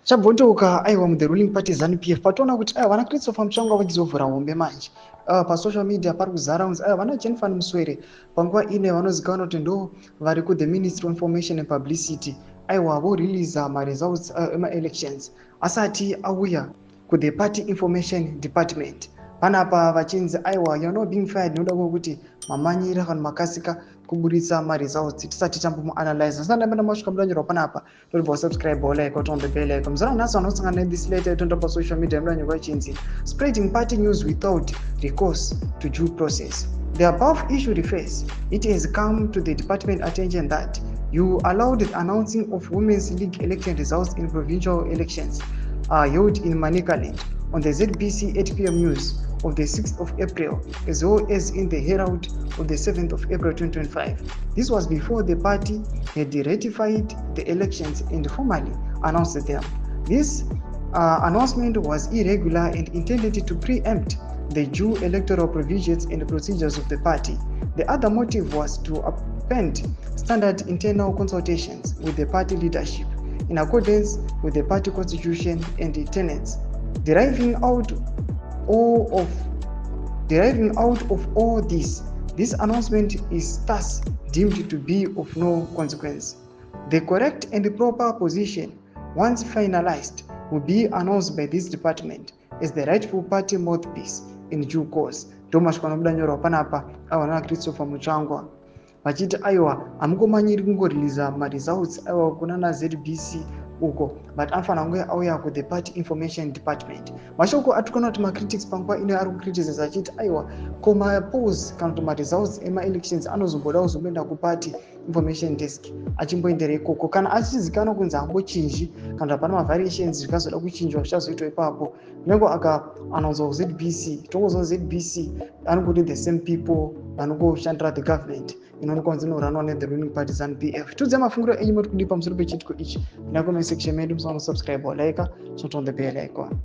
Chabvotoka aiwa the ruling party Zanu PF patona kuti aiwa vana Christopher Mutsvangwa vachizovhura hombe manje pasocial media pari kuzara kunzi aiwa vana Jennifer Muswere panguva ine vanozikanwa kuti ndo vari kuThe Ministry of Information and Publicity aiwa voreleasa results ema-elections asati auya kuThe Party Information Department. Panapa vachinzi aiwa you're not being fired noda kuti mamanyira kana makasika kuburitsa results tisati tambomuanalyze. Sandamenda mashuka mudanyirwa panapa tolibva subscribe or like on the bell icon. Mzara naso vanosangana this later tonda pa social media mudanyirwa chinzi spreading party news without recourse to due process. The above issue refers, it has come to the department attention that you allowed the announcing of Women's League election results in provincial elections held in Manicaland on the ZBC 8 p.m. news of the 6th of April, as well as in the Herald of the 7th of April 2025. This was before the party had ratified the elections and formally announced them. This announcement was irregular and intended to preempt the due electoral provisions and procedures of the party. The other motive was to append standard internal consultations with the party leadership in accordance with the party constitution and the tenets. Deriving out of all this announcement is thus deemed to be of no consequence. The correct and proper position, once finalized, will be announced by this department as the rightful party mouthpiece in due course. Thomas Kwanobdanyorwa panapa awana Christopher Mutsvangwa vachiti aiwa amungomanyiri kungoreleasa results aiwa kuna ZBC uko but anofana kunge auya kuThe Party Information Department. Mashoko atikona kuti macritics panguva ino ari kukriticize achiti aiwa ko mapolls kana kuti results ema-elections anozomboda kuzomboenda kuParty Information Desk achimboendera ikoko kana achizikanwa kunzi ambochinji kana kuti pana variations zvikazoda kuchinjwa zvichazoitwa ipapo nyange akaannounce ZBC tokuziva ZBC anongoti the same people vanongoshandira the government inoonekwa kunzi inoranwa nethe ruling party Zanu PF. Tudze mafungiro enyu muri kudi pamusoro pechitiko ichi. Nako section medu musana subscribe or like, on the bell icon.